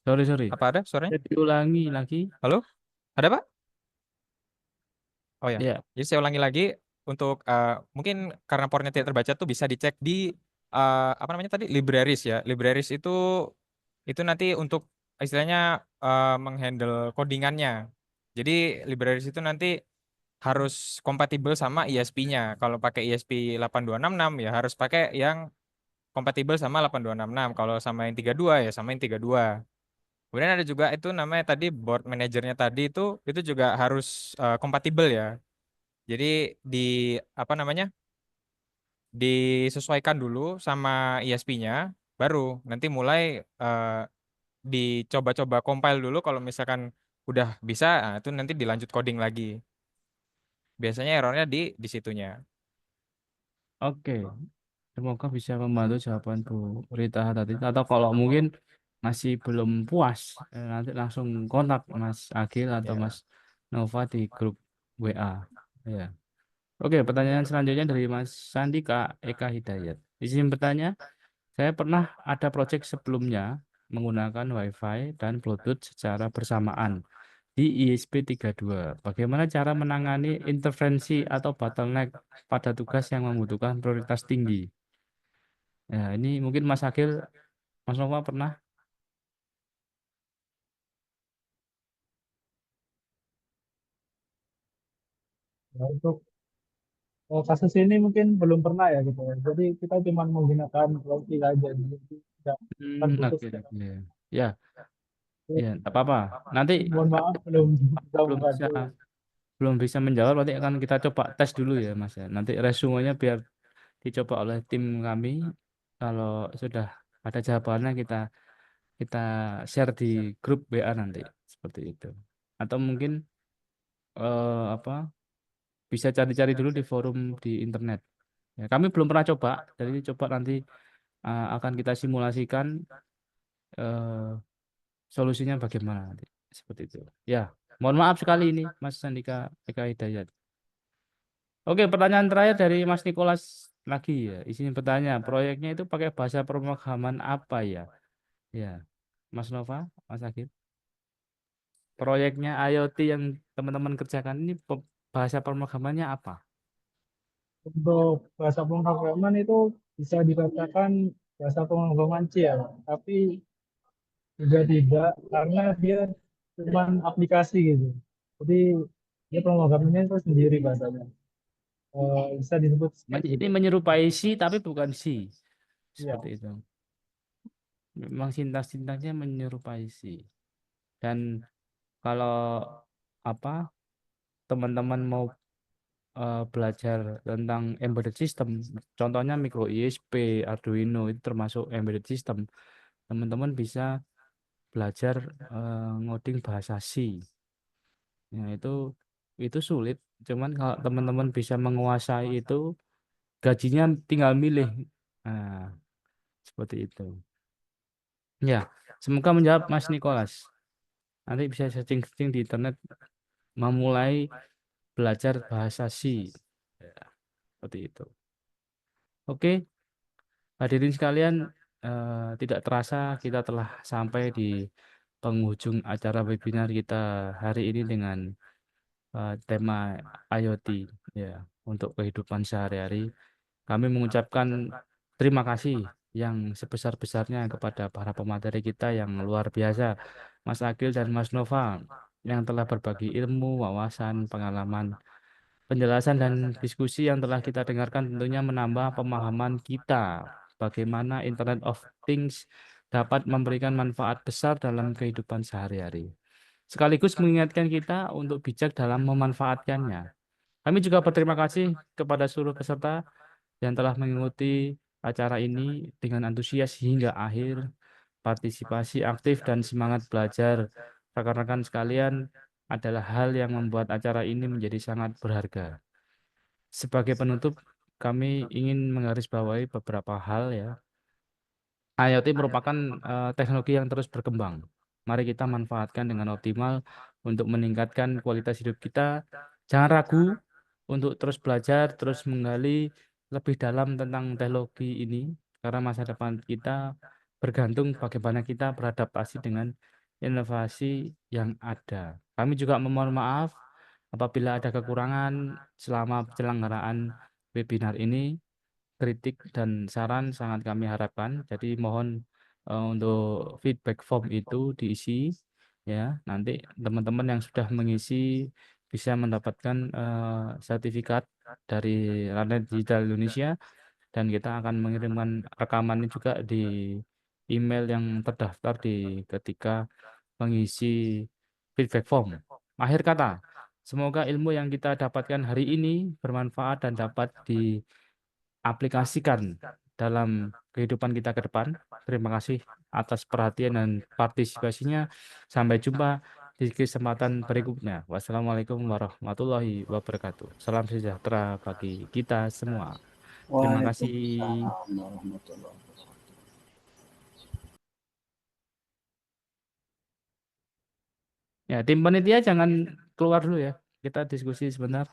Sorry. Apa ada suaranya? Saya diulangi lagi. Halo? Ada, Pak? Oh ya. Ya, Jadi saya ulangi lagi untuk mungkin karena portnya tidak terbaca tuh bisa dicek di apa namanya tadi libraries ya. Libraries itu nanti untuk istilahnya menghandle codingannya. Jadi libraries itu nanti harus kompatibel sama ISP-nya. Kalau pakai ISP 8266 ya harus pakai yang kompatibel sama 8266. Kalau sama yang 32 ya sama yang 32. Kemudian ada juga itu namanya tadi board manajernya tadi itu juga harus kompatibel ya. Jadi di apa namanya? Disesuaikan dulu sama ISP-nya baru nanti mulai dicoba-coba compile dulu kalau misalkan udah bisa nah, itu nanti dilanjut coding lagi. Biasanya errornya di situnya. oke. Semoga bisa membantu jawaban Bu Rita tadi. Atau kalau mungkin masih belum puas, nanti langsung kontak Mas Agil atau Ya. Mas Nova di grup WA. Ya. Oke, pertanyaan selanjutnya dari Mas Sandi Kak Eka Hidayat. Izin bertanya, saya pernah ada proyek sebelumnya menggunakan WiFi dan Bluetooth secara bersamaan di ISP32. Bagaimana cara menangani interferensi atau bottleneck pada tugas yang membutuhkan prioritas tinggi? Ya, ini mungkin Mas Akil, Mas Nova pernah. Nah, untuk kasus ini mungkin belum pernah ya gitu ya. Jadi kita cuma menggunakan wifi aja. Jadi tidak akan putus Oke, ya. oke. Ya, ya, tak apa-apa. Nanti Mohon maaf belum bisa belum bisa membantu. belum bisa menjawab, nanti akan kita coba tes dulu ya, Mas ya. Nanti resumenya biar dicoba oleh tim kami. Kalau sudah ada jawabannya kita kita share di grup WA nanti seperti itu. Atau mungkin apa bisa cari-cari dulu di forum di internet. Ya, kami belum pernah coba, jadi coba nanti akan kita simulasikan eh, solusinya bagaimana nanti seperti itu. Ya, mohon maaf sekali ini Mas Sandika Eka Hidayat. Oke, pertanyaan terakhir dari Mas Nikolas lagi ya. Isinya bertanya, proyeknya itu pakai bahasa pemrograman apa ya? Ya, Mas Nova, Mas Agil. Proyeknya IoT yang teman-teman kerjakan ini bahasa pemrogramannya apa? Untuk bahasa pemrograman itu bisa dikatakan bahasa pemrograman C ya, tapi juga tidak karena dia cuma aplikasi gitu. Jadi dia pemrogramannya itu sendiri bahasanya. Bisa disebut C Ini juga. menyerupai C tapi bukan C. Iya. Seperti itu. Memang sintas-sintasnya menyerupai C. Dan kalau apa teman-teman mau belajar tentang embedded system, contohnya micro ISP, Arduino itu termasuk embedded system. Teman-teman bisa belajar ngoding bahasa C. Ya, itu sulit. Cuman kalau teman-teman bisa menguasai itu, gajinya tinggal milih. Nah, seperti itu. Ya, semoga menjawab Mas Nicholas. Nanti bisa searching-searching di internet memulai belajar bahasa C. Ya, seperti itu. Oke, hadirin sekalian, tidak terasa kita telah sampai di penghujung acara webinar kita hari ini dengan tema IoT ya untuk kehidupan sehari-hari. Kami mengucapkan terima kasih yang sebesar-besarnya kepada para pemateri kita yang luar biasa, Mas Akil dan Mas Nova, yang telah berbagi ilmu, wawasan, pengalaman, penjelasan dan diskusi yang telah kita dengarkan tentunya menambah pemahaman kita bagaimana Internet of Things dapat memberikan manfaat besar dalam kehidupan sehari-hari. Sekaligus mengingatkan kita untuk bijak dalam memanfaatkannya. Kami juga berterima kasih kepada seluruh peserta yang telah mengikuti acara ini dengan antusias hingga akhir, partisipasi aktif dan semangat belajar rekan-rekan sekalian adalah hal yang membuat acara ini menjadi sangat berharga. Sebagai penutup, kami ingin menggarisbawahi beberapa hal ya. IoT merupakan teknologi yang terus berkembang. Mari kita manfaatkan dengan optimal untuk meningkatkan kualitas hidup kita. Jangan ragu untuk terus belajar, terus menggali lebih dalam tentang teknologi ini, karena masa depan kita bergantung bagaimana kita beradaptasi dengan inovasi yang ada. Kami juga memohon maaf apabila ada kekurangan selama penyelenggaraan webinar ini. Kritik dan saran sangat kami harapkan. Jadi mohon untuk feedback form itu diisi ya. Nanti teman-teman yang sudah mengisi bisa mendapatkan sertifikat dari Ranet Digital Indonesia, dan kita akan mengirimkan rekamannya juga di email yang terdaftar di ketika mengisi feedback form. Akhir kata, semoga ilmu yang kita dapatkan hari ini bermanfaat dan dapat diaplikasikan dalam kehidupan kita ke depan. Terima kasih atas perhatian dan partisipasinya. Sampai jumpa di kesempatan berikutnya. Wassalamualaikum warahmatullahi wabarakatuh. Salam sejahtera bagi kita semua. Terima kasih. Waalaikumsalam warahmatullahi wabarakatuh. Ya, tim panitia jangan keluar dulu ya. Kita diskusi sebentar.